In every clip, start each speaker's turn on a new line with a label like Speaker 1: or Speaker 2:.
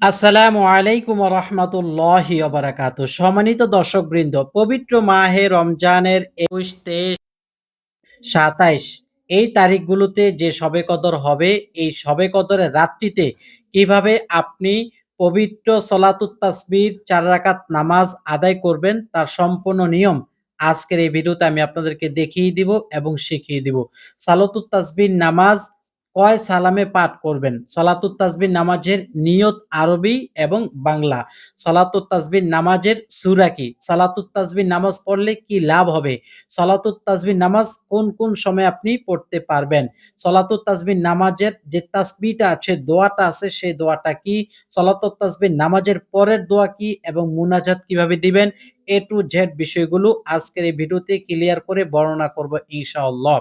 Speaker 1: আসসালামু আলাইকুম ওয়া রাহমাতুল্লাহি ওয়া বারাকাতুহু। সম্মানিত দর্শকবৃন্দ, পবিত্র মাহে রমজানের ২১, ২৩, ২৭ এই তারিখগুলোতে যে শবে কদর হবে, এই শবে কদরের রাত্রিতে কিভাবে আপনি পবিত্র সলাতুত তাসবিহ ৪ রাকাত নামাজ আদায় করবেন তার সম্পূর্ণ নিয়ম আজকের এই ভিডিওতে আমি আপনাদেরকে দেখিয়ে দিব এবং শিখিয়ে দিব। সালাতুত তাসবিহ নামাজ কয় সালামে পাঠ করবেন? সলাতুত তাসবিহ নামাজের নিয়ত আরবি এবং বাংলা। সলাতুত তাসবিহ নামাজের সূরা কি? সালাতুত তাসবিহ নামাজ পড়লে কি লাভ হবে? সলাতুত তাসবিহ নামাজ কোন, কোন সময়ে আপনি পড়তে পারবেন? সলাতুত তাসবিহ নামাজের যে তাসবিহটা আছে, দোয়াটা আছে সেই দোয়াটা কি? সলাতুত তাসবিহ নামাজের পরের দোয়া কি এবং মুনাজাত কিভাবে দিবেন? A to Z বিষয়গুলো আজকের এই ভিডিওতে ক্লিয়ার করে বর্ণনা করব ইনশাআল্লাহ।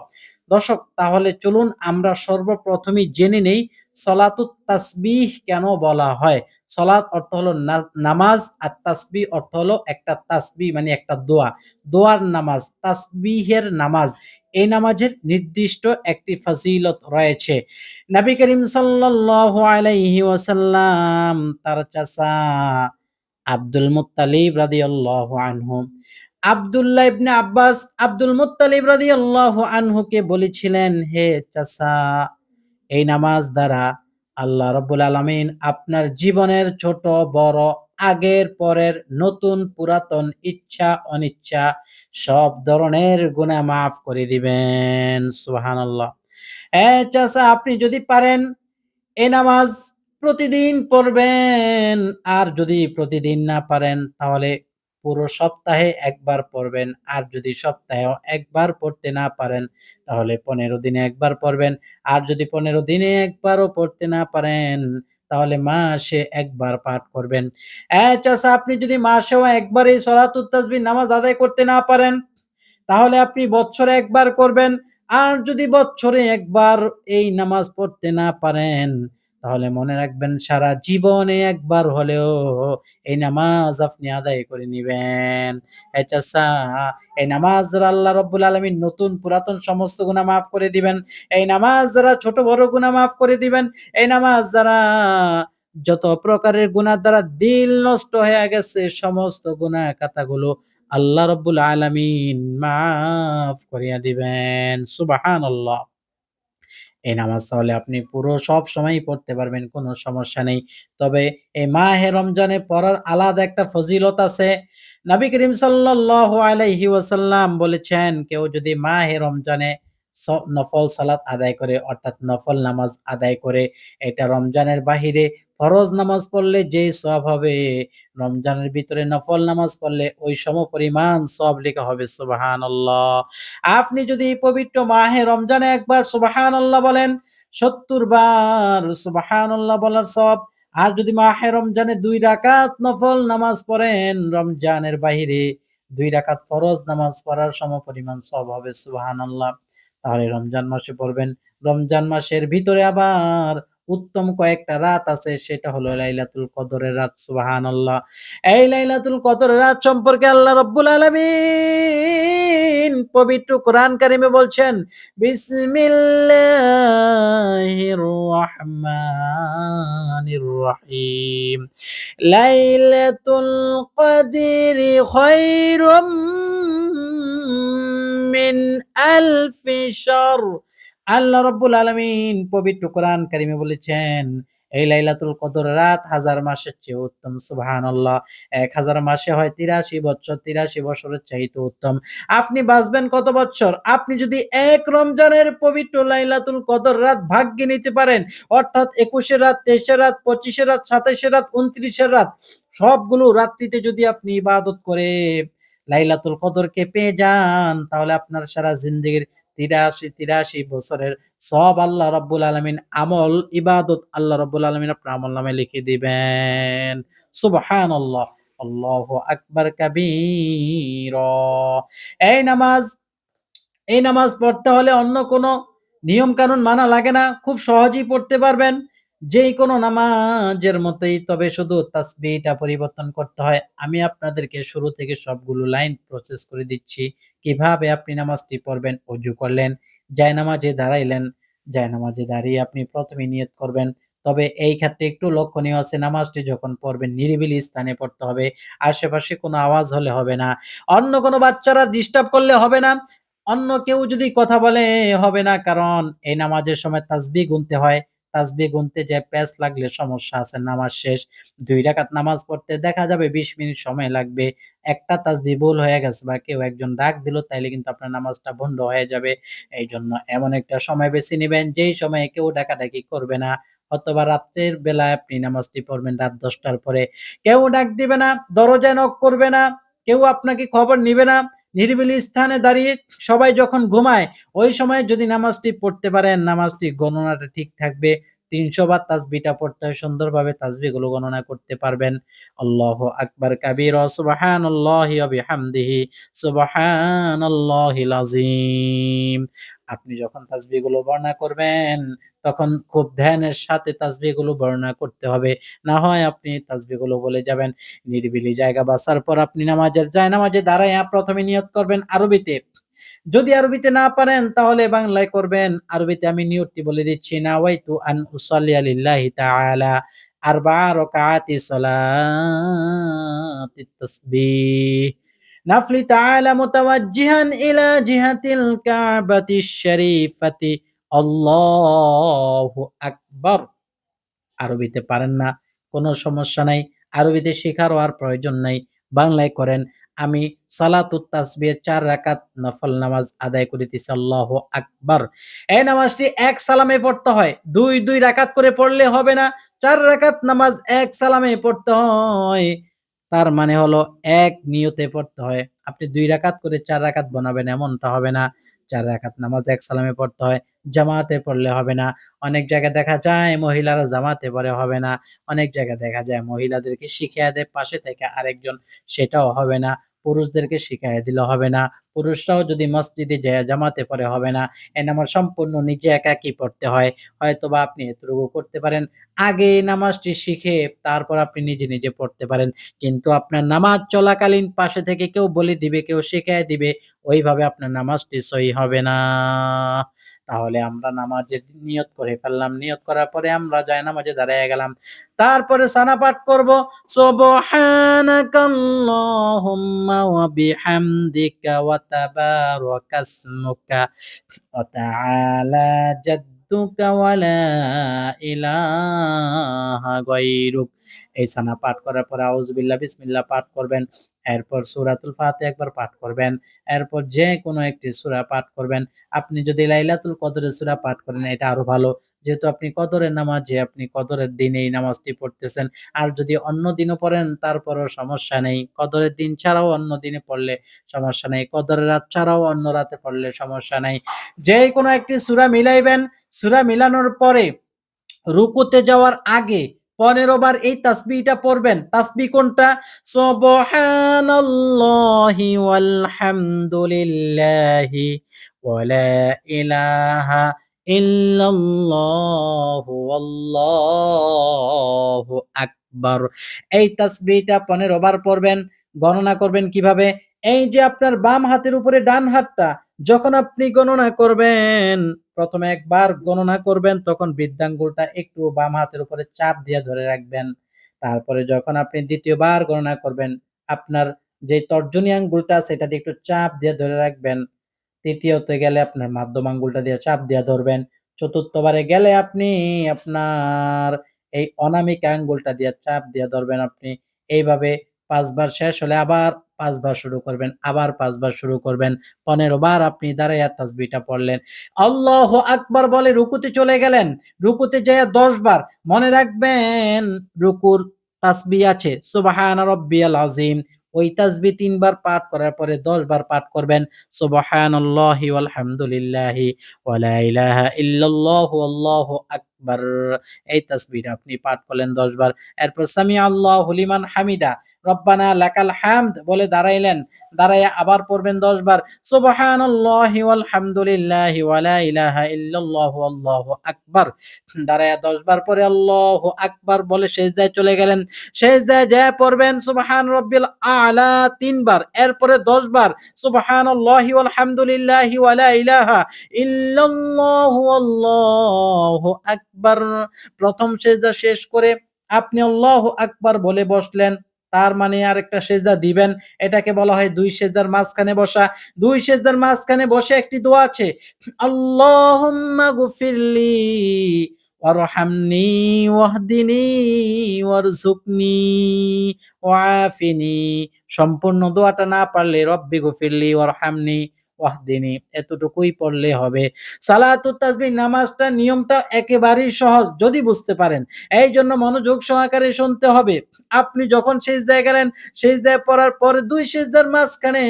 Speaker 1: দর্শক, তাহলে চলুন আমরা সর্বপ্রথমেই জেনে নেই সলাতুত তাসবিহ কেন বলা হয়? সলাত অর্থ হলো নামাজ, আর তাসবিহ অর্থ হলো একটা তাসবিহ মানে একটা দোয়া। দোয়ার নামাজ, তাসবিহের নামাজ। এই নামাজের নির্দিষ্ট একটি ফজিলত রয়েছে। নবী করিম সাল্লাল্লাহু আলাইহি ওয়াসাল্লাম তার চাচা আব্দুল মুত্তালিব রাদিয়াল্লাহু আনহু, আব্দুল্লাহ ইবনে আব্বাস আব্দুল মুত্তালিব রাদিয়াল্লাহু আনহুকে বলেছিলেন, হে চাচা, এই নামাজ দ্বারা আল্লাহ রাব্বুল আলামিন আপনার জীবনের ছোট বড়, আগের পরের, নতুন পুরাতন, ইচ্ছা অনিচ্ছা সব ধরনের গুনাহ মাফ করে দিবেন। সুবহানাল্লাহ। চাচা, আপনি যদি পারেন এই নামাজ প্রতিদিন পড়বেন। আর যদি প্রতিদিন না পারেন তাহলে পুরো সপ্তাহে একবার পড়বেন। আর যদি সপ্তাহেও একবার পড়তে না পারেন তাহলে ১৫ দিনে একবার পড়বেন। আর যদি ১৫ দিনে একবারও পড়তে না পারেন তাহলে মাসে একবার পাঠ করবেন। চাচা, আপনি যদি মাসেও একবার এই সলাতুত তাসবিহ নামাজ আদায় করতে না পারেন তাহলে আপনি বৎসরে একবার করবেন। আর যদি বৎসরে একবার এই নামাজ পড়তে না পারেন, তাহলে মনে রাখবেন সারা জীবনে একবার হলেও এই নামাজ আপনি আদায় করে নিবেন। এ চাচা, এই নামাজ দ্বারা আল্লাহ রাব্বুল আলামিন নতুন পুরাতন সমস্ত গুনাহ মাফ করে দিবেন। এই নামাজ দ্বারা ছোট বড় গুনাহ মাফ করে দিবেন। এই নামাজ দ্বারা যত প্রকারের গুনাহ দ্বারা দিল নষ্ট হয়ে গেছে সমস্ত গুনাহ খাতাগুলো আল্লাহ রাব্বুল আলামিন মাফ করিয়া দিবেন। সুবহানাল্লাহ। এই নামাজ তাহলে আপনি পুরো সবসময়ই পড়তে পারবেন, কোনো সমস্যা নেই। তবে এই মাহে রমজানে পড়ার আলাদা একটা ফজিলত আছে। নবী করিম সাল্লাল্লাহু আলাইহি ওয়াসাল্লাম বলেছেন, কেউ যদি মাহে রমজানে নফল সালাত আদায় করে অর্থাৎ নফল নামাজ আদায় করে, এটা রমজানের বাহিরে ফরজ নামাজ পড়লে যেই সওয়াব হবে, রমজানের ভিতরে নফল নামাজ পড়লে ওই সমপরিমাণ সওয়াব লেখা হবে। সুবহানাল্লাহ। আপনি যদি এই পবিত্র মাহে রমজানে একবার সুবহানাল্লাহ বলেন, ৭০ বার সুবহানাল্লাহ বলার সওয়াব। আর যদি মাহে রমজানে ২ রাকাত নফল নামাজ পড়েন রমজানের বাহিরে, ২ রাকাত ফরজ নামাজ পড়ার সমপরিমাণ সওয়াব হবে। সুবহানাল্লাহ। তাহলে রমজান মাসে পড়বেন। রমজান মাসের ভিতরে আবার উত্তম কয়েকটা রাত আছে, সেটা হলো লাইলাতুল কদরের রাত। সুবহানাল্লাহ। এই লাইলাতুল কদরের রাত সম্পর্কে আল্লাহ রাব্বুল আলামিন পবিত্র কোরআন কারিমে বলছেন, বিসমিল্লাহির রহমানির রহিম। লাইলাতুল কদরি খায়রুম মিন আলফি শাহর। আল্লাহ রাব্বুল আলামিন পবিত্র কোরআন কারিমে বলেছেন, এই লাইলাতুল কদর রাত ১০০০ মাসের চেয়ে উত্তম। সুবহানাল্লাহ। ১,০০০ মাসে হয় ৮৩ বৎসর, ৮৩ বছরের চাইতে উত্তম। আপনি বাঁচবেন কত বৎসর? আপনি যদি এক রমজানের পবিত্র লাইলাতুল কদর রাত ভাগ্যে নিতে পারেন, অর্থাৎ ২১ রাত, ২৩ রাত, ২৫ রাত, ২৭ রাত, ২৯ রাত, সবগুলো রাত্রিতে যদি আপনি ইবাদত করে লাইলাতুল কদরকে পেয়ে যান, তাহলে আপনার সারা জিন্দেগির ৮৩ বছরের সব আল্লাহ রাব্বুল আলামিন আমল, ইবাদত আল্লাহ রাব্বুল আলামিন আপনার আমলনামায় লিখে দিবেন। সুবহানাল্লাহ। আল্লাহু আকবার কাবীরা। এই নামাজ এই নামাজ পড়তে হলে অন্য কোনো নিয়ম কানুন মানা লাগে না। খুব সহজেই পড়তে পারবেন। যেই কোনো নামাজের মতোই, তবে শুধু তাসবিহটা পরিবর্তন করতে হয়। আমি আপনাদেরকে শুরু থেকে সবগুলো লাইন প্রসেস করে দিচ্ছি। কিভাবে আপনি নামাজটি পড়বেন? ওযু করলেন, জায়নামাজে দাঁড়াইলেন, জায়নামাজে দাঁড়িয়ে আপনি ১ম এ নিয়ত করবেন, তবে এই ক্ষেত্রে একটু লক্ষণীয় আছে, নামাজটি যখন পড়বেন নিরিবিলি স্থানে পড়তে হবে। আশেপাশে কোনো আওয়াজ হলে হবে না। অন্য কোনো বাচ্চারা ডিস্টার্ব করলে হবে না। অন্য কেউ যদি কথা বলে হবে না। কারণ এই নামাজের সময় তাসবিহ গুনতে হয়। তাসবিহ গুনতে যেয়ে প্যাঁচ লাগলে সমস্যা আছে, নামাজ শেষ। ২ রাকাত নামাজ পড়তে দেখা যাবে ২০ মিনিট সময় লাগবে। একটা তাসবিহ ভুল হয়ে গেছে বা কেউ একজন ডাক দিল তাইলে কিন্তু আপনার নামাজটা ভন্ড হয়ে যাবে। এইজন্য এমন একটা সময় বেছে নিবেন যেই সময়ে কেউ ডাকাডাকি করবে না। অথবা রাত্রের বেলায় আপনি নামাজটি পড়বেন রাত ১০ টার পরে। কেউ ডাক দিবে না, দরজায় নক করবে না, কেউ আপনাকে খবর নিবে না। নিরিবিলি স্থানে দাঁড়িয়ে সবাই যখন ঘুমায়, ওই সময় যদি নামাজটি পড়তে পারেন, নামাজটি গণনাটা ঠিক থাকবে। ৩০০ বার তাসবিহটা পড়তে হয়, সুন্দরভাবে তাসবিহগুলো গণনা করতে পারবেন। আল্লাহু আকবার কাবীরা সুবহানাল্লাহি ওয়া বিহামদিহি সুবহানাল্লাহিল আযীম। আপনি যখন তাসবিহগুলো বর্ণনা করবেন, তখন খুব ধ্যানের সাথে তাসবিহগুলো বর্ণনা করতে হবে। না হয় আপনি তাসবিহগুলো বলে যাবেন। নিরিবিলি জায়গা বাছার পর আপনি জায়নামাজে দাঁড়াইয়া ১ম এ নিয়ত করবেন আরবিতে। যদি আরবিতে না পারেন তাহলে বাংলায় করবেন। আরবিতে আমি নিয়তটি বলে দিচ্ছি, নাওয়াইতু আন উসাল্লিয়া লিল্লাহি তাআলা আরবা'a রাকাআতি সালাতিত তাসবিহ নাফলি তাআলা মুতাওয়াজ্জিহান ইলা জিহাতিল কাবাতিশ শরীফাতি আল্লাহু আকবার। আরবিতে পারেন না, কোনো সমস্যা নাই। আরবিতে শেখারও আর প্রয়োজন নাই। বাংলায় করেন। আমি সালাতুত তাসবিহ ৪ রাকাত নফল নামাজ আদায় করিতেছি। আল্লাহু আকবার। এই নামাজটি এক সালামে পড়তে হয়। ২ রাকাত করে পড়লে হবে না। ৪ রাকাত নামাজ এক সালামে পড়তে হয়। তার মানে হলো এক নিয়তে পড়তে হয়। আপনি ২ রাকাত করে ৪ রাকাত বানাবেন এমনটা হবে না। ৪ রাকাত নামাজ এক সালামে পড়তে হয়। জামাতে পড়লে হবে না। অনেক জায়গায় দেখা যায় মহিলারা জামাতে পড়ে, হবে না। অনেক জায়গায় দেখা যায় মহিলাদেরকে শিখাইয়া দেয় পাশে থেকে আরেকজন, সেটাও হবে না। পুরুষদেরকে শিখাইয়া দিলে হবে না। পুরুষরাও যদি মসজিদে যাইয়া জামাতে পড়ে হবে না। এই নামাজ সম্পূর্ণ নিজে একাকী পড়তে হয়। হয়তোবা আপনি এতটুকু করতে পারেন। আগে এই নামাজটি শিখে তারপর আপনি নিজে, নিজে পড়তে পারেন। কিন্তু আপনার নামাজ চলাকালীন পাশে থেকে কেউ বলে দিবে, কেউ শিখাইয়া দিবে, ওইভাবে আপনার নামাজটি সহি হবে না। তাহলে আমরা নামাজের নিয়ত করে ফেললাম। নিয়ত করার পরে আমরা জায়নামাজে দাঁড়াইয়া গেলাম। তারপরে সানা পাঠ করব। সুবহানাকাল্লাহুম্মা ওয়া বিহামদিকা ওয়া তাবারাকাসমুকা ওয়া তাআলা জাদ্দুকা ওয়া লা ইলাহা গায়রুক। এই সানা পাঠ করার পরে আউযুবিল্লাহ, বিসমিল্লাহ পাঠ করবেন। এরপর সূরাতুল ফাতিহা একবার পাঠ করবেন। এরপর যেকোনো একটি সূরা পাঠ করবেন। আপনি যদি লাইলাতুল কদরের সূরা পাঠ করেন এটা আরো ভালো। যেহেতু আপনি কদরের নামাজে আপনি কদরের দিনে এই নামাজটি পড়তেছেন। আর যদি অন্য দিনও পড়েন তারপরেও সমস্যা নেই। কদরের দিন ছাড়াও অন্য দিনে পড়লে সমস্যা নেই। কদরের রাত ছাড়াও অন্য রাতে পড়লে সমস্যা নাই। যেকোনো একটি সূরা মিলাইবেন। সূরা মিলানোর পরে রুকুতে যাওয়ার আগে ১৫ বার এই তাসবিহটা পড়বেন। তাসবিহ কোনটা? সুবহানাল্লাহি ওয়াল হামদুলিল্লাহি ওয়া লা ইলাহা ইল্লাল্লাহু আল্লাহু আকবার। এই তাসবিহটা ১৫ বার পড়বেন। গণনা করবেন কিভাবে? এই যে আপনার বাম হাতের উপরে ডান হাতটা, যখন আপনি গণনা করবেন, ১ম এ একবার গণনা করবেন তখন বৃদ্ধাঙ্গুলটা একটু বাম হাতের উপরে চাপ দিয়ে ধরে রাখবেন। তারপরে যখন আপনি ২য় বার গণনা করবেন, আপনার যে তর্জনী আঙ্গুলটা আছে এটা দিয়ে একটু চাপ দিয়ে ধরে রাখবেন। ৩য়তে গেলে আপনার মাধ্যম আঙ্গুলটা দিয়ে চাপ দিয়ে ধরবেন। ৪র্থ বারে গেলে আপনি আপনার এই অনামিকা আঙ্গুলটা দিয়ে চাপ দিয়ে ধরবেন আপনি। এইভাবে ৫ বার শেষ হলে আবার ৫ বার শুরু করবেন, আবার ৫ বার শুরু করবেন। ১৫ বার আপনি দাঁড়াইয়া তাসবিহটা পড়লেন। আল্লাহু আকবার বলে রুকুতে চলে গেলেন। রুকুতে যাইয়া ১০ বার মনে রাখবেন রুকুর তাসবিহ আছে সুবহানা রাব্বিয়াল আযীম। ওই তাসবিহ ৩ বার পাঠ করার পরে ১০ বার পাঠ করবেন সুবহানাল্লাহি ওয়াল হামদুলিল্লাহি ওয়া লা ইলাহা ইল্লাল্লাহু আল্লাহু আকবার। এই তাসবিহটা আপনি পাঠ করলেন ১০ বার। এরপর সামিআ আল্লাহু লিমান হামিদা, রব্বানা লাকাল হামদ বলে দাঁড়াইলেন। দাঁড়াইয়া আবার পড়বেন ১০ বার সুবহানাল্লাহি ওয়াল হামদুলিল্লাহি ওয়া লা ইলাহা ইল্লাল্লাহু আল্লাহু আকবার। দাঁড়াইয়া ১০ বার পরে আল্লাহু আকবার বলে সেজদায় চলে গেলেন। সেজদায় যেয়ে পড়বেন সুবহান রাব্বিল আ'লা ৩ বার। এরপরে ১০ বার সুবহানাল্লাহি ওয়াল হামদুলিল্লাহি ওয়া লা ইলাহা ইল্লাল্লাহু আল্লাহু আকবার। আকবার, প্রথম সেজদা শেষ করে আপনি আল্লাহু আকবার বলে বসলেন। তার মানে আরেকটা সেজদা দিবেন। এটাকে বলা হয় ২ সেজদার মাঝখানে বসা। ২ সেজদার মাঝখানে বসে একটি দোয়া আছে। আল্লাহুম্মা গফিরলি ওয়ারহামনি ওয়াহদিনি ওয়ারযুকনি ওয়াআফিনি। সম্পূর্ণ দোয়াটা না পারলে রব্বি গফিরলি ওয়ারহামনি ওয়াহদিনি এতটুকুই পড়লে হবে। সালাতুত তাসবিহ নামাজটার নিয়মটা একেবারেই সহজ যদি বুঝতে পারেন। এইজন্য মনোযোগ সহকারে শুনতে হবে। আপনি যখন সিজদায় গেলেন, সিজদায় পড়ার পরে ২ সিজদার মাঝখানে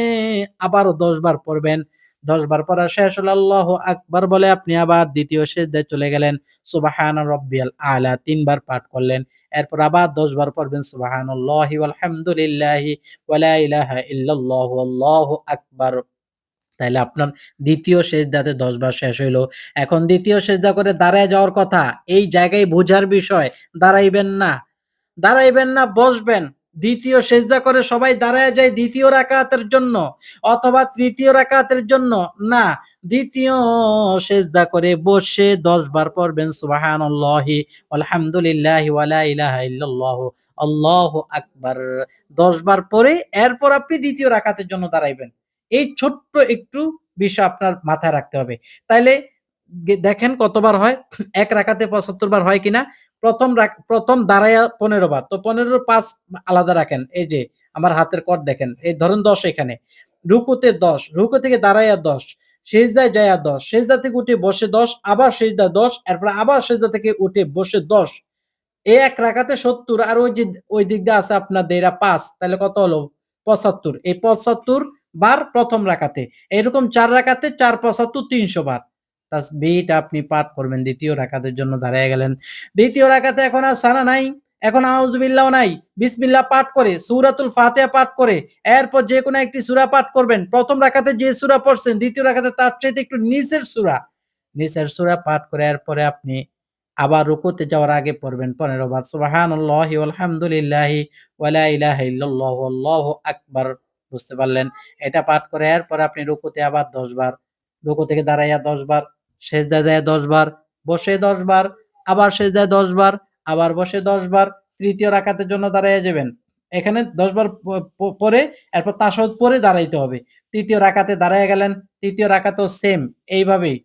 Speaker 1: আবারও ১০ বার পড়বেন। ১০ বার পড়া শেষ হলে আল্লাহু আকবার বলে আপনি আবার ২য় সিজদায় চলে গেলেন। সুবহানা রাব্বিয়াল আ'লা ৩ বার পাঠ করলেন। এরপর আবার ১০ বার পড়বেন সুবহানাল্লাহি ওয়ালহামদুলিল্লাহি ওয়া লা ইলাহা ইল্লাল্লাহু আল্লাহু আকবার। তাইলে আপনার ২য় সেজদাতে ১০ বার শেষ হইল। এখন ২য় সেজদা করে দাঁড়ায় যাওয়ার কথা। এই জায়গায় বুঝার বিষয়। দাঁড়াইবেন না। দাঁড়াইবেন না, বসবেন। ২য় সেজদা করে সবাই দাঁড়ায়া যায় ২য় রাকাতের জন্য অথবা ৩য় রাকাতের জন্য। না, ২য় সেজদা করে বসে ১০ বার পড়বেন সুবহানাল্লাহি ওয়ালহামদুলিল্লাহি ওয়া লা ইলাহা ইল্লাল্লাহু আল্লাহু আকবার। ১০ বার পড়ে এরপর আপনি ২য় রাকাতের জন্য দাঁড়াইবেন। এই ছোট্ট একটু বিষয় আপনার মাথায় রাখতে হবে। তাইলে দেখেন কতবার হয়? ১ রাকাতে ৭৫ বার হয় কিনা? প্রথম দাঁড়াইয়া ১৫ বার। তো ১৫ র ৫ আলাদা রাখেন। এই যে আমার হাতের কর দেখেন। এই ধরেন ১০ এখানে। রুকুতে ১০, রুকু থেকে দাঁড়াইয়া ১০, সিজদায় যাইয়া ১০, সিজদা থেকে উঠে বসে ১০, আবার সিজদা ১০, এরপর আবার সিজদা থেকে উঠে বসে ১০। এই ১ রাকাতে ৭০ আর ওই যে ওই দিক দিয়ে আছে আপনার দেইরা ৫ তাহলে কত হলো? ৭৫। এই ৭৫ বার প্রথম রাকাতে। এরকম ৪ রাকাতে ৪ ৭৫ ৩০০ বার। তাসবিহটা আপনি পাঠ করবেন ২য় রাকাতের জন্য দাঁড়ায়া গেলেন। ২য় রাকাতে এখন আর সানা নাই, এখন আউযুবিল্লাহও নাই। বিসমিল্লাহ পাঠ করে, সূরাতুল ফাতিহা পাঠ করে, এরপর যেকোনো একটি সূরা পাঠ করবেন। প্রথম রাকাতে যে সূরা পড়ছেন, ২য় রাকাতে তার চাইতে একটু নিচের সূরা। নিচের সূরা পাঠ করে এরপরে আপনি আবার রুকুতে যাওয়ার আগে পড়বেন ১৫ বার সুবহানাল্লাহি ওয়ালহামদুলিল্লাহি ওয়া লা ইলাহা ইল্লাল্লাহু আল্লাহু আকবার। বুঝতে পারলেন? এটা পাঠ করে এরপরে আপনি রুকুতে আবার ১০ বার, রুকু থেকে দাঁড়াইয়া ১০ বার, সেজদায় যাইয়া ১০ বার, বসে ১০ বার, আবার সেজদায় ১০ বার, আবার বসে ১০ বার, ৩য় রাকাতের জন্য দাঁড়াইয়া যাবেন। এখানে ১০ বার পড়ে এরপর তাশাহুদ পড়ে দাঁড়াইতে হবে। ৩য় রাকাতে দাঁড়াইয়া গেলেন, ৩য় রাকাতেও সেম এইভাবেই।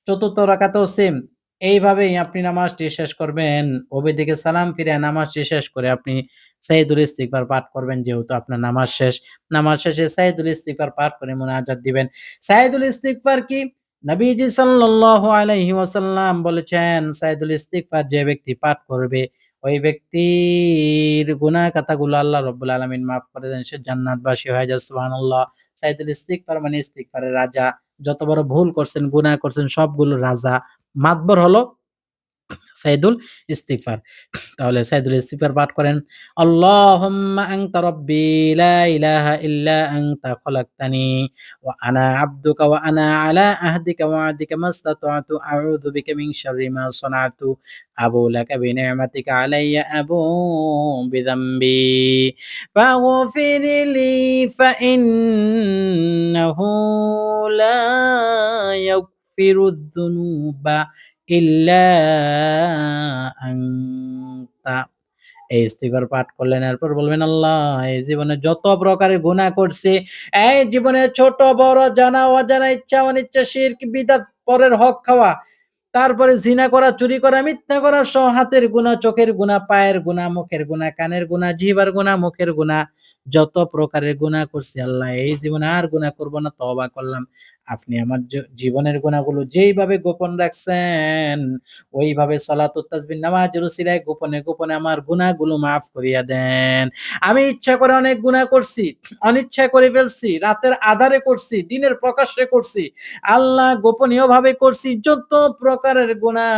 Speaker 1: ৪র্থ রাকাতেও সেম। এইভাবেই আপনি নামাজটি শেষ করবেন। ওবেদিকে সালাম ফিরিয়ে নামাজটি শেষ করে আপনি সাইয়্যিদুল ইস্তিগফার পাঠ করবেন যেহেতু আপনার নামাজ শেষ। নামাজ শেষে সাইয়্যিদুল ইস্তিগফার পাঠ করে মুনাজাত দিবেন। সাইয়্যিদুল ইস্তিগফার কি? নবীজি সাল্লাল্লাহু আলাইহি ওয়াসাল্লাম বলেছেন, সাইয়্যিদুল ইস্তিগফার যে ব্যক্তি পাঠ করবে, ওই ব্যক্তির গুনাহ খাতাগুলো আল্লাহ রাব্বুল আলামিন মাফ করে দেন। সে জান্নাতবাসী হয়ে যায়। সুবহানাল্লাহ। সাইয়্যিদুল ইস্তিগফার মানে ইস্তিগফারের রাজা। যত বড় ভুল করছেন, গুনাহ করছেন সবগুলোর রাজা। মাতবর হলো সাইয়্যিদুল ইস্তিগফার। তাহলে সাইয়্যিদুল ইস্তিগফার পাঠ করেন। আল্লাহুম্মা আনতা রাব্বি লা ইলাহা ইল্লা আনতা খলাকতানি ওয়া আনা আবদুকা ওয়া আনা আলা আহদিকা ওয়া ওয়া'দিকা মাসতাতa'তু আউযু বিকা মিন শাররি মা সানা'তু আবু লাকা বিনি'মাতিকা আলাইয়া আবু বিযামবি ফাগফিরলি ফাইন্নাহু লা ইয়াগফিরুয যুনুবা ইল্লা আনতা। এই ইস্তিগফার পাঠ করলেন। এরপর বলবেন, আল্লাহ এই জীবনে যত প্রকারের গুনাহ করছি, এই জীবনে ছোট বড় জানা অজানা ইচ্ছা অনিচ্ছা শিরক বিদআত পরের হক খাওয়া, তারপরে জিনা করা, চুরি করা, মিথ্যা করা সহ হাতের গুনাহ, চোখের গুনাহ, পায়ের গুনাহ, মুখের গুনাহ, কানের গুনাহ, জিহ্বার গুনাহ, মুখের গুনাহ, যত প্রকারের গুনাহ করছি আল্লাহ এই জীবনে আর গুনাহ করব না, তওবা করলাম। আপনি আমার জীবনের গুনাহগুলো যেইভাবে গোপন রাখছেন, ওইভাবে সালাতুত তাসবিহ নামাজের উসিলায় গোপনে, গোপনে আমার গুনাহগুলো মাফ করিয়া দেন। আমি ইচ্ছা করে অনেক গুনাহ করছি, অনিচ্ছায় করে ফেলছি, রাতের আঁধারে করছি, দিনের প্রকাশ্যে করছি। আল্লাহ গোপনীয়ভাবে করছি, যত প্রকারের গুনাহ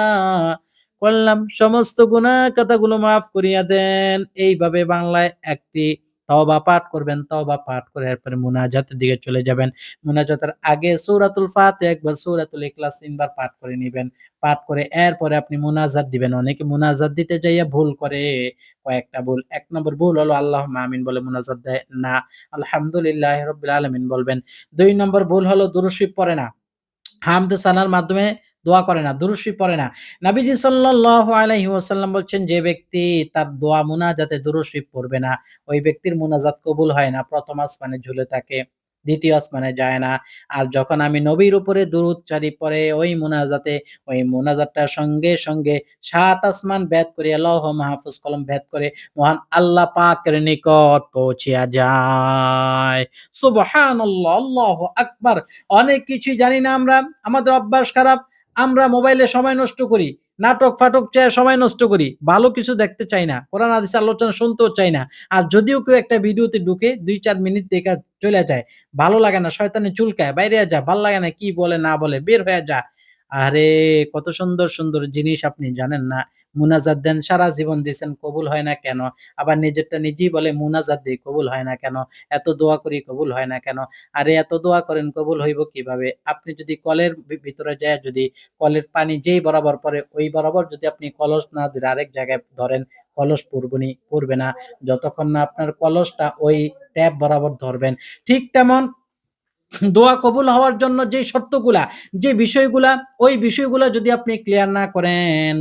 Speaker 1: করলাম সমস্ত গুনাহ খাতাগুলো মাফ করিয়া দেন। এইভাবে বাংলায় একটি তওবা পাঠ করবেন। তওবা পাঠ করে এরপরে মুনাজাতের দিকে চলে যাবেন। মুনাজাতের আগে সূরাতুল ফাতিহা একবার, সূরাতুল ইখলাস ৩ বার পাঠ করে নিবেন। পাঠ করে এরপরে আপনি মুনাজাত দিবেন। অনেকে মুনাজাত দিতে যাইয়া ভুল করে। কয়েকটা ভুল। ১ নম্বর ভুল হলো আল্লাহুম্মা আমিন বলে মুনাজাত দেয় না। আলহামদুলিল্লাহি রাব্বিল আলামিন বলবেন। ২ নম্বর ভুল হলো দুরূদ শরীফ পড়ে না। হামদ সানার মাধ্যমে দোয়া করে না, দুরূদ শরীফ পড়ে না। নবীজি সাল্লাল্লাহু আলাইহি ওয়াসাল্লাম বলছেন, যে ব্যক্তি তার দোয়া মুনাজাতে দুরূদ শরীফ পড়বে না, ওই ব্যক্তির মুনাজাত কবুল হয় না। ১ম আসমানে ঝুলে থাকে, ২য় আসমানে যায় না। আর যখন আমি নবীর উপরে দুরূদ শরীফ পড়ে ওই মুনাজাতে, ওই মুনাজাতটার সঙ্গে, সঙ্গে ৭ আসমান ভেদ করে লৌহ মাহফুজ কলম ভেদ করে মহান আল্লাহ পাকের নিকট পৌঁছিয়া যায়। সুবহানাল্লাহ, আল্লাহু আকবার। অনেক কিছুই জানি না আমরা। আমাদের অভ্যাস খারাপ। আমরা মোবাইলে সময় নষ্ট করি। নাটক-ফাটক চেয়ে সময় নষ্ট করি। ভালো কিছু দেখতে চাই না। কোরআন হাদিসের আলোচনা শুনতেও চাই না। আর যদিও কেউ একটা ভিডিওতে ঢুকে ২-৪ মিনিট দেখে চইলা যায়। ভালো লাগে না, শয়তানে চুলকায়, "বাইরে যা, ভাল লাগে না, কি বলে না বলে, বের হয়ে যা।" আরে কত সুন্দর, সুন্দর জিনিস আপনি জানেন না। মুনাজাত দেন, সারা জীবন দিছেন, কবুল হয় না কেন? আবার নিজেরটা নিজেই বলে মুনাজাত দেই, কবুল হয় না কেন? এত দোয়া করি, কবুল হয় না কেন? আরে এত দোয়া করেন, কবুল হইব কিভাবে? আপনি যদি কলের ভিতরে যায়া যদি কলের পানি যেই বরাবর পড়ে, ওই বরাবর যদি আপনি কলস না ধরে আরেক জায়গায় ধরেন, কলস পড়বে না। যতক্ষণ না আপনার কলসটা ওই ট্যাপ বরাবর ধরবেন। ঠিক তেমন দোয়া কবুল হওয়ার জন্য যে শর্তগুলা, যে বিষয়গুলা, ওই বিষয়গুলা যদি আপনি ক্লিয়ার না করেন,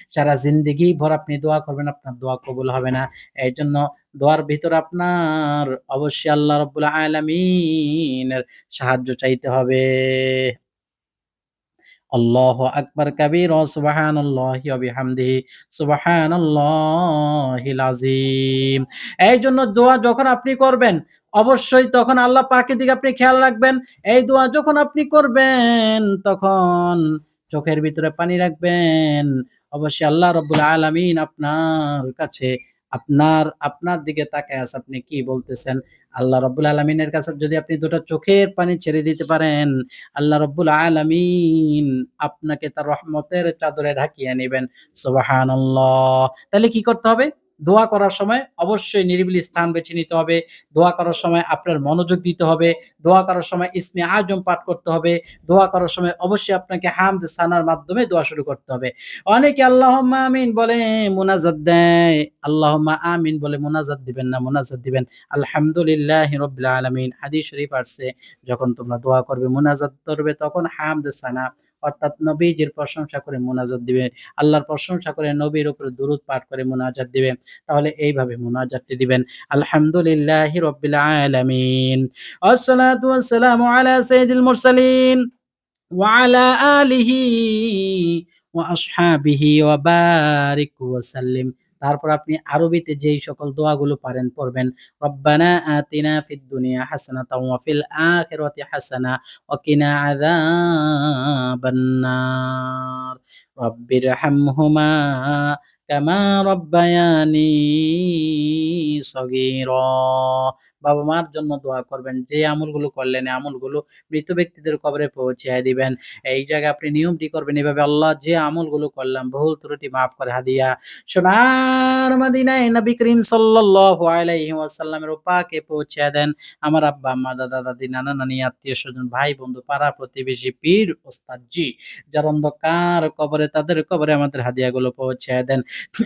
Speaker 1: সারা জিন্দেগি ভর আপনি দোয়া করবেন, আপনার দোয়া কবুল হবে না। এইজন্য দোয়ার ভিতরে আপনার অবশ্যই আল্লাহ রাব্বুল আলামিনের সাহায্য চাইতে হবে। আল্লাহু আকবার কাবীরা সুবহানাল্লাহি ওয়া বিহামদিহি সুবহানাল্লাহিল আযীম। এইজন্য দোয়া যখন আপনি করবেন, অবশ্যই তখন আল্লাহ পাকের দিকে আপনি খেয়াল রাখবেন। এই দোয়া যখন আপনি করবেন, তখন চোখের ভিতরে পানি রাখবেন। অবশ্যই আল্লাহ রাব্বুল আলামিন আপনার কাছে আপনার দিকে তাকায় আছে। আপনি কি বলতেছেন? আল্লাহ রাব্বুল আলামিনের কাছে যদি আপনি ২ টা চোখের পানি ছেড়ে দিতে পারেন, আল্লাহ রাব্বুল আলামিন আপনাকে তার রহমতের চাদরে ঢাকিয়ে নিবেন। সুবহানাল্লাহ। তাহলে কি করতে হবে? দোয়া করার সময় অবশ্যই নিরিবিলি স্থান বেছে নিতে হবে। দোয়া করার সময় আপনার মনোযোগ দিতে হবে। দোয়া করার সময় ইসমে আজম পাঠ করতে হবে। দোয়া করার সময় অবশ্যই আপনাকে হামদ সানার মাধ্যমে দোয়া শুরু করতে হবে। অনেকে আল্লাহুম্মা আমিন বলে মুনাজাত দেয়। আল্লাহুম্মা আমিন বলে মুনাজাত দিবেন না, মুনাজাত দিবেন আলহামদুলিল্লাহি রাব্বিল আলামিন। হাদিস শরীফ আসছে, যখন তোমরা দোয়া করবে, মুনাজাত করবে, তখন হামদ সানা অর্থাৎ নবীজির প্রশংসা করে মুনাজাত দিবে। আল্লাহর প্রশংসা করে নবীর উপরে দুরূদ পাঠ করে মুনাজাত দিবে। তাহলে এইভাবে মুনাজাতটি দিবেন। আলহামদুলিল্লাহি রাব্বিল আলামিন। আসসালাতু ওয়াসসালামু আলা সাইয়্যিদিল মুরসালিন ওয়া আলা আলিহি ওয়া আসহাবিহি ওয়া বারিক ওয়া সাল্লিম। তারপর আপনি আরবিতে যেই সকল দোয়াগুলো পারেন পড়বেন। রব্বানা আতিনা ফিদ দুনিয়া হাসানাতাও ওয়া ফিল আখিরাতি হাসানা ওয়া কিনা আযাবান নার। রব্বিরহামহুমা কামা রব্বায়ানি সগীরা। বাবা-মার জন্য দোয়া করবেন। যে আমলগুলো করলেন, এই আমলগুলো মৃত ব্যক্তিদের কবরে পৌঁছিয়ে দিবেন। এই জায়গায় আপনি নিয়মটি করবেন এভাবে, আল্লাহ যে আমলগুলো করলাম ভুল ত্রুটি মাফ করে হাদিয়া সোনার মদিনায় নবী করিম সাল্লাল্লাহু আলাইহি ওয়াসাল্লামের পাকে পৌঁছে দেন। আমার আব্বা, আম্মা, দাদা, দাদি, নানা, নানি, আত্মীয়স্বজন, ভাই, বন্ধু, পাড়া প্রতিবেশী, পীর, ওস্তাদ জি যারা অন্ধকার কবরে, তাদের কবরে আমাদের হাদিয়াগুলো পৌঁছে দেন।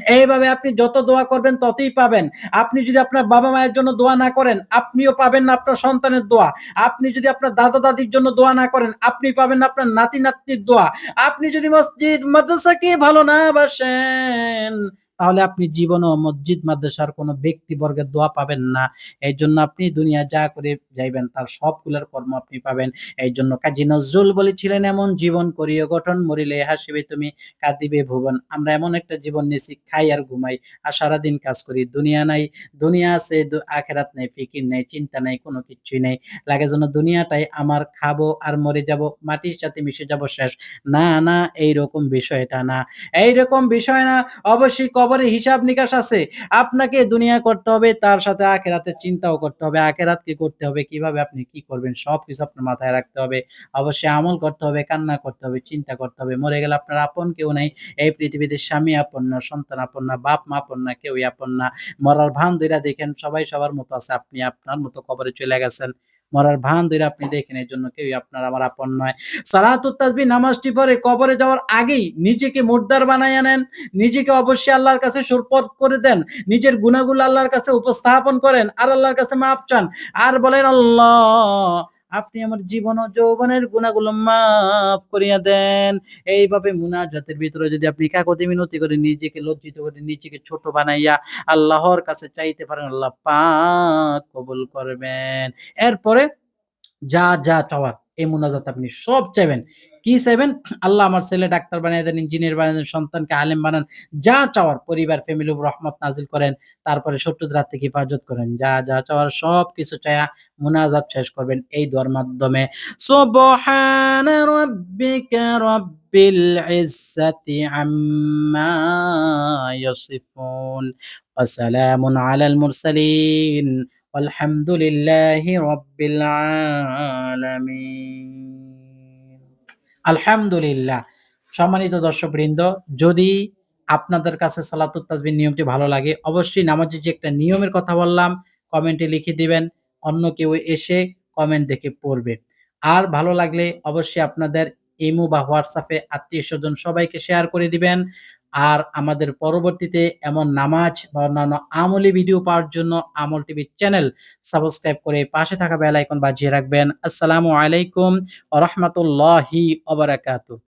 Speaker 1: এইভাবে আপনি যত দোয়া করবেন ততই পাবেন। আপনি যদি আপনার বাবা-মায়ের জন্য দোয়া না করেন, আপনিও পাবেন না আপনার সন্তানের দোয়া। আপনি যদি আপনার দাদা-দাদির জন্য দোয়া না করেন, আপনি পাবেন না আপনার নাতি-নাতনির দোয়া। আপনি যদি মসজিদ মাদ্রাসাকে ভালো না বাসেন, তাহলে আপনি জীবনেও মসজিদ মাদ্রাসার কোন ব্যক্তিবর্গের দোয়া পাবেন না। এইজন্য আপনি দুনিয়ায় যা করে যাইবেন তার সবগুলোর কর্ম আপনি পাবেন। এইজন্য কাজী নজরুল বলেছিলেন, "এমন জীবন করিও গঠন, মরিলে হাসিবে তুমি, কাঁদিবে ভুবন।" আমরা এমন একটা জীবন নিয়েছি, খাই আর ঘুমাই আর সারাদিন কাজ করি। দুনিয়া নাই, দুনিয়া আছে, আখেরাত নাই, ফিকির নাই, চিন্তা নাই, কোনো কিচ্ছুই নাই। লাগে যেন দুনিয়াটাই আমার, খাবো আর মরে যাবো, মাটির সাথে মিশে যাবো, শেষ। না, না, এইরকম বিষয়টা না। এইরকম বিষয় না। অবশ্যই কবরে হিসাব নিকাশ আছে। আপনাকে দুনিয়া করতে হবে, তার সাথে আখিরাতের চিন্তাও করতে হবে। আখিরাতকে করতে হবে, কিভাবে আপনি কি করবেন সবকিছু আপনার মাথায় রাখতে হবে। অবশ্যই আমল করতে হবে, কান্না করতে হবে, চিন্তা করতে হবে। মরে গেলে আপনার আপন কেউ নাই। এই পৃথিবীতে স্বামী আপন না, সন্তান আপন না, বাপ-মা আপন না, কেউই আপন না। মরার ভান ধইরা দেখেন, সবাই সবার মতো আছে। আপনি আপনার মতো কবরে চইলা গেছেন। মরার ভান ধইরা আপনি দেখেন, এজন্য কেউই আপনার আমার আপন নয়। সালাতুত তাসবিহ নামাজটি পড়ে কবরে যাওয়ার আগেই নিজেকে মুর্দার বানাইয়া নেন। নিজেকে অবশ্যই আল্লাহর কাছে সুরপত করে দেন। নিজের গুনাহগুলো আল্লাহর কাছে উপস্থাপন করেন আর আল্লাহর কাছে মাফ চান। আর বলেন, আল্লাহ আপনি আমার জীবন ও যৌবনের গুনাহগুলো মাফ করিয়া দেন। এইভাবে মুনাজাতের ভিতরে যদি আপনি কাকুতি মিনতি করে নিজেকে লজ্জিত করে নিজেকে ছোট বানাইয়া আল্লাহর কাছে চাইতে পারেন, আল্লাহ পাক কবুল করবেন। এরপরে যা চাওয়ার এই মুনাজাত আপনি সব চাইবেন। কি চাইবেন? আল্লাহ আমার ছেলে ডাক্তার বানাইয়া দেন, ইঞ্জিনিয়ার বানায় দেন, সন্তানকে আলেম বানান। যা চাওয়ার পরিবার, ফ্যামিলির উপর রহমত নাজিল করেন। তারপরে শত্রুদের হাত থেকে হেফাজত করেন। যা চাওয়ার সবকিছু চাইয়া মুনাজাত শেষ করবেন এই দোয়ার মাধ্যমে। সুবহানা রাব্বিকা রাব্বিল ইজ্জাতি আম্মা ইয়াসিফুন ওয়া সালামুন আলাল মুরসালিন আলহামদুলিল্লাহি রাব্বিল আলামিন। আলহামদুলিল্লাহ। সম্মানিত দর্শকবৃন্দ, যদি আপনাদের কাছে সালাতুত তাসবিহ নিয়মটি ভালো লাগে, অবশ্যই নামাজের যে একটা নিয়মের কথা বললাম, কমেন্টে লিখে দিবেন। অন্য কেউ এসে কমেন্ট দেখে পড়বে। আর ভালো লাগলে অবশ্যই আপনাদের ইমো বা হোয়াটসঅ্যাপে আত্মীয়স্বজন সবাইকে শেয়ার করে দিবেন। আর আমাদের পরবর্তীতে এমন নামাজ বা অন্যান্য আমলি ভিডিও পাওয়ার জন্য আমল টিভির চ্যানেল সাবস্ক্রাইব করে পাশে থাকা বেল আইকন বাজিয়ে রাখবেন। আসসালামু আলাইকুম ওয়া রাহমাতুল্লাহি ওয়া বারাকাতুহু।